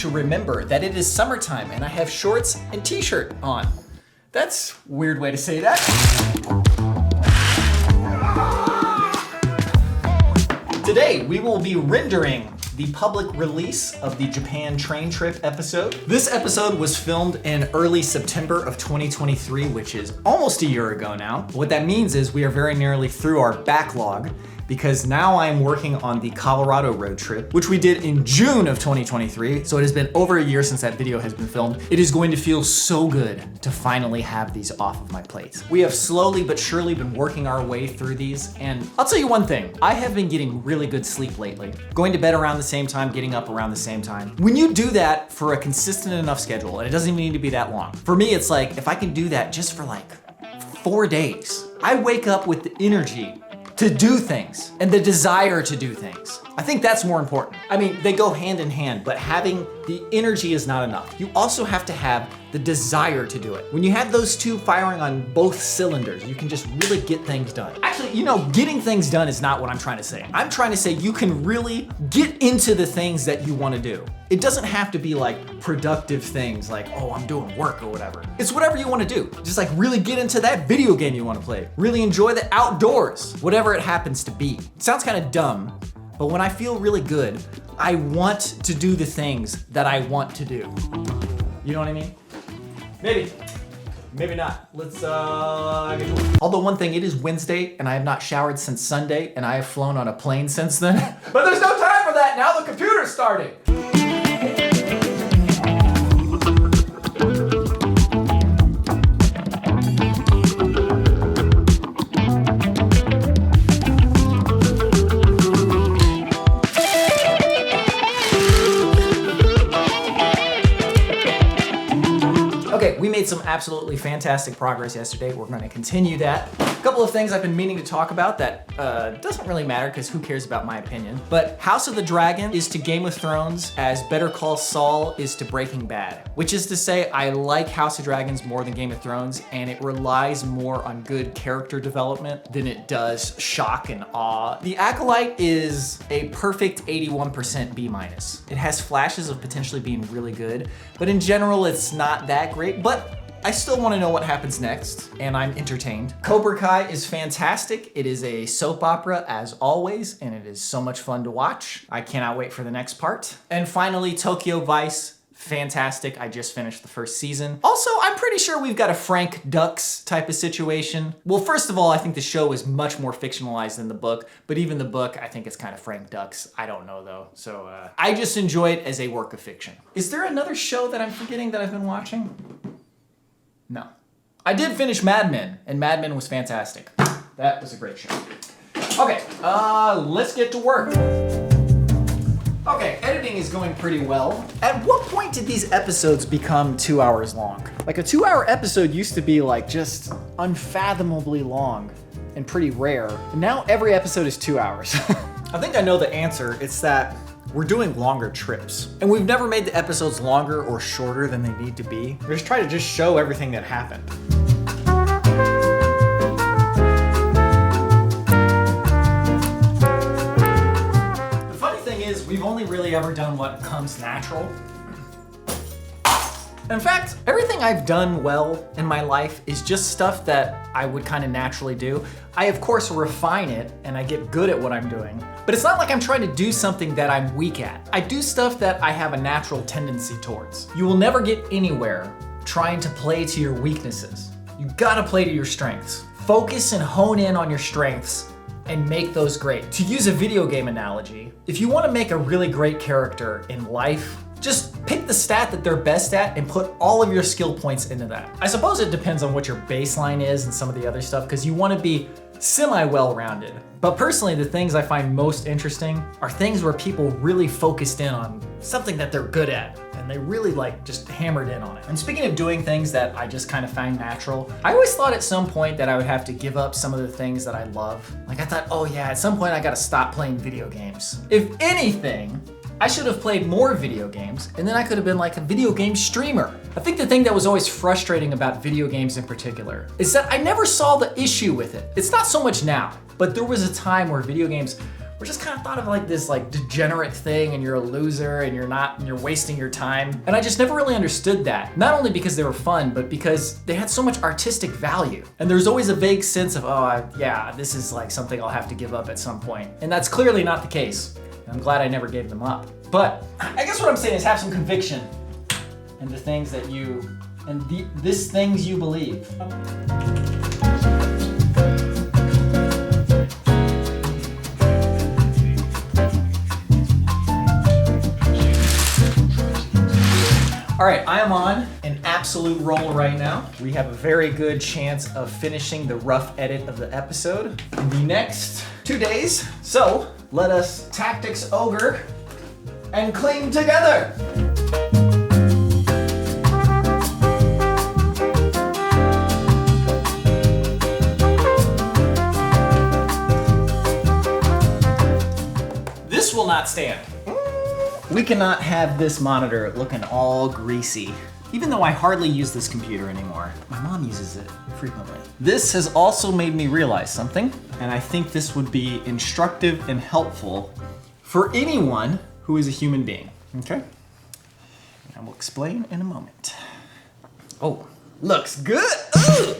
to remember that it is summertime and I have shorts and t-shirt on. That's a weird way to say that. Today, we will be rendering the public release of the Japan train trip episode. This episode was filmed in early September of 2023, which is almost a year ago now. What that means is we are very nearly through our backlog, because now I'm working on the Colorado road trip, which we did in June of 2023. So it has been over a year since that video has been filmed. It is going to feel so good to finally have these off of my plate. We have slowly but surely been working our way through these. And I'll tell you one thing, I have been getting really good sleep lately. Going to bed around the same time, getting up around the same time. When you do that for a consistent enough schedule, and it doesn't even need to be that long. For me, it's like, if I can do that just for like 4 days, I wake up with the energy to do things and the desire to do things. I think that's more important. I mean, they go hand in hand, but having the energy is not enough. You also have to have the desire to do it. When you have those two firing on both cylinders, you can just really get things done. Actually, you know, getting things done is not what I'm trying to say. I'm trying to say you can really get into the things that you want to do. It doesn't have to be like productive things like, oh, I'm doing work or whatever. It's whatever you want to do. Just like really get into that video game you want to play. Really enjoy the outdoors, whatever it happens to be. It sounds kind of dumb, but when I feel really good, I want to do the things that I want to do. You know what I mean? Maybe not. Let's get to work. Although one thing, it is Wednesday and I have not showered since Sunday and I have flown on a plane since then. But there's no time for that now, the computer's starting. We made some absolutely fantastic progress yesterday. We're going to continue that. A couple of things I've been meaning to talk about that doesn't really matter because who cares about my opinion. But House of the Dragon is to Game of Thrones as Better Call Saul is to Breaking Bad. Which is to say, I like House of Dragons more than Game of Thrones, and it relies more on good character development than it does shock and awe. The Acolyte is a perfect 81% B-. It has flashes of potentially being really good, but in general, it's not that great. But I still want to know what happens next, and I'm entertained. Cobra Kai is fantastic. It is a soap opera as always, and it is so much fun to watch. I cannot wait for the next part. And finally, Tokyo Vice, fantastic. I just finished the first season. Also, I'm pretty sure we've got a Frank Dux type of situation. Well, first of all, I think the show is much more fictionalized than the book, but even the book, I think it's kind of Frank Dux. I don't know though. So I just enjoy it as a work of fiction. Is there another show that I'm forgetting that I've been watching? No. I did finish Mad Men, and Mad Men was fantastic. That was a great show. Okay, let's get to work. Okay, editing is going pretty well. At what point did these episodes become 2 hours long? Like a 2-hour episode used to be like just unfathomably long and pretty rare. And now every episode is 2 hours. I think I know the answer. It's that we're doing longer trips. And we've never made the episodes longer or shorter than they need to be. We're just trying to just show everything that happened. The funny thing is, we've only really ever done what comes natural. In fact, everything I've done well in my life is just stuff that I would kind of naturally do. I, of course, refine it and I get good at what I'm doing. But it's not like I'm trying to do something that I'm weak at. I do stuff that I have a natural tendency towards. You will never get anywhere trying to play to your weaknesses. You gotta play to your strengths. Focus and hone in on your strengths and make those great. To use a video game analogy, if you want to make a really great character in life, just pick the stat that they're best at and put all of your skill points into that. I suppose it depends on what your baseline is and some of the other stuff, because you want to be semi-well-rounded. But personally, the things I find most interesting are things where people really focused in on something that they're good at, and they really like just hammered in on it. And speaking of doing things that I just kind of find natural, I always thought at some point that I would have to give up some of the things that I love. Like I thought, oh yeah, at some point I gotta stop playing video games. If anything, I should have played more video games, and then I could have been like a video game streamer. I think the thing that was always frustrating about video games in particular is that I never saw the issue with it. It's not so much now, but there was a time where video games were just kind of thought of like this like degenerate thing, and you're a loser and you're wasting your time. And I just never really understood that. Not only because they were fun, but because they had so much artistic value. And there's always a vague sense of, yeah, this is like something I'll have to give up at some point. And that's clearly not the case. And I'm glad I never gave them up. But I guess what I'm saying is have some conviction in the things that this things you believe. All right, I am on an absolute roll right now. We have a very good chance of finishing the rough edit of the episode in the next 2 days. So let us tactics ogre and cling together. This will not stand. We cannot have this monitor looking all greasy. Even though I hardly use this computer anymore, my mom uses it frequently. This has also made me realize something, and I think this would be instructive and helpful for anyone who is a human being, okay? I will explain in a moment. Oh, looks good. Ugh!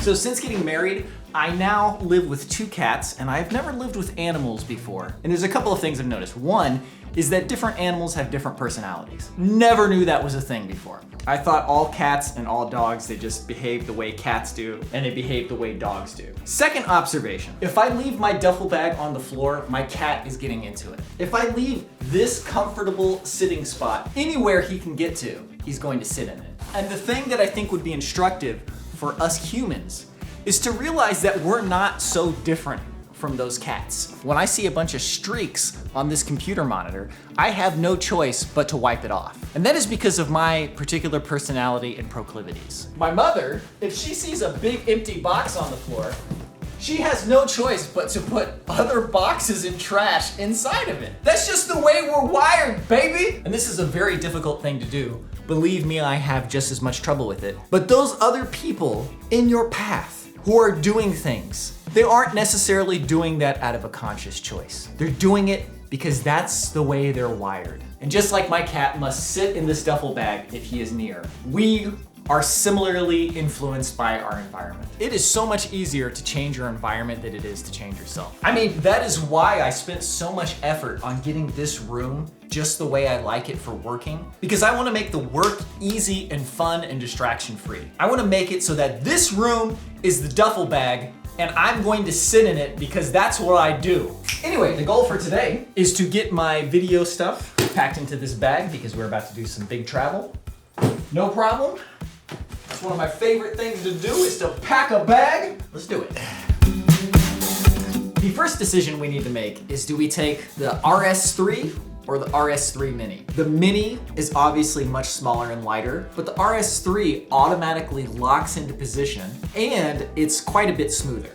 So since getting married, I now live with 2 cats, and I've never lived with animals before. And there's a couple of things I've noticed. One is that different animals have different personalities. Never knew that was a thing before. I thought all cats and all dogs, they just behave the way cats do, and they behave the way dogs do. Second observation, if I leave my duffel bag on the floor, my cat is getting into it. If I leave this comfortable sitting spot anywhere he can get to, he's going to sit in it. And the thing that I think would be instructive for us humans is to realize that we're not so different from those cats. When I see a bunch of streaks on this computer monitor, I have no choice but to wipe it off. And that is because of my particular personality and proclivities. My mother, if she sees a big empty box on the floor, she has no choice but to put other boxes and trash inside of it. That's just the way we're wired, baby! And this is a very difficult thing to do. Believe me, I have just as much trouble with it. But those other people in your path who are doing things, they aren't necessarily doing that out of a conscious choice. They're doing it because that's the way they're wired. And just like my cat must sit in this duffel bag if he is near, we are similarly influenced by our environment. It is so much easier to change your environment than it is to change yourself. I mean, that is why I spent so much effort on getting this room just the way I like it for working, because I want to make the work easy and fun and distraction free. I want to make it so that this room is the duffel bag and I'm going to sit in it because that's what I do. Anyway, the goal for today is to get my video stuff packed into this bag because we're about to do some big travel. No problem. It's one of my favorite things to do is to pack a bag. Let's do it. The first decision we need to make is, do we take the RS3 or the RS3 Mini? The Mini is obviously much smaller and lighter, but the RS3 automatically locks into position and it's quite a bit smoother.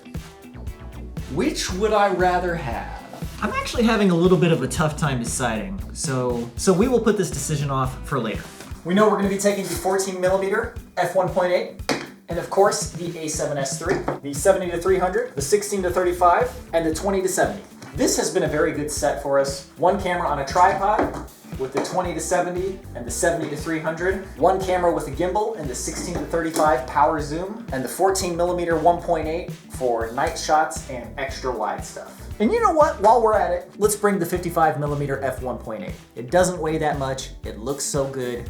Which would I rather have? I'm actually having a little bit of a tough time deciding, so we will put this decision off for later. We know we're going to be taking the 14mm f1.8, and of course the A7S III, the 70-300, the 16-35, and the 20-70. This has been a very good set for us. One camera on a tripod with the 20-70 and the 70-300. One camera with a gimbal and the 16-35 power zoom, and the 14mm 1.8 for night shots and extra wide stuff. And you know what? While we're at it, let's bring the 55mm f1.8. It doesn't weigh that much. It looks so good.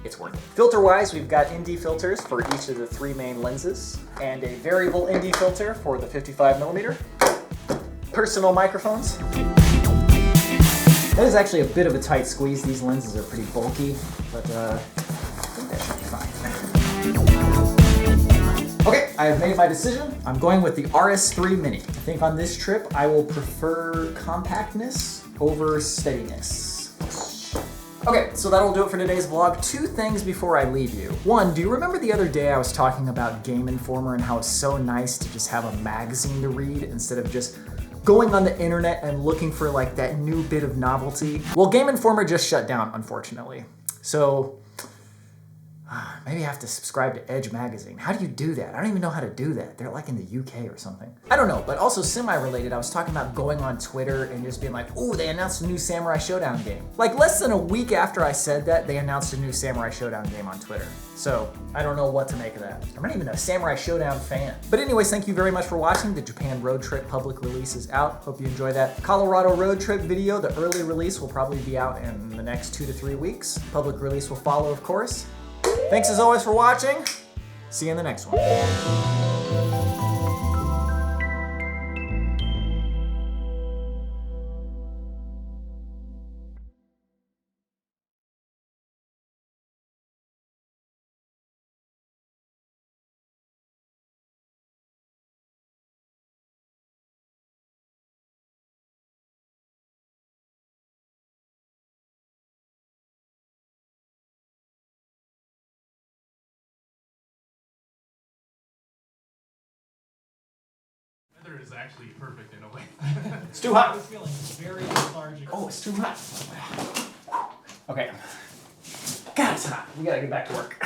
It's worth it. Filter-wise, we've got ND filters for each of the 3 main lenses, and a variable ND filter for the 55mm. Personal microphones. That is actually a bit of a tight squeeze. These lenses are pretty bulky, but I think that should be fine. Okay, I have made my decision. I'm going with the RS3 Mini. I think on this trip, I will prefer compactness over steadiness. Okay, so that'll do it for today's vlog. 2 things before I leave you. One, do you remember the other day I was talking about Game Informer and how it's so nice to just have a magazine to read instead of just going on the internet and looking for like that new bit of novelty? Well, Game Informer just shut down, unfortunately. So Maybe I have to subscribe to Edge Magazine. How do you do that? I don't even know how to do that. They're like in the UK or something. I don't know, but also semi-related, I was talking about going on Twitter and just being like, oh, they announced a new Samurai Showdown game. Like less than a week after I said that, they announced a new Samurai Showdown game on Twitter. So I don't know what to make of that. I'm not even a Samurai Showdown fan. But anyways, thank you very much for watching. The Japan Road Trip public release is out. Hope you enjoy that Colorado road trip video. The early release will probably be out in the next 2 to 3 weeks. Public release will follow, of course. Thanks as always for watching. See you in the next one. Weather is actually perfect in a way. It's too hot. I was feeling very lethargic. Oh, it's too hot. Okay. God, it's hot. We gotta get back to work.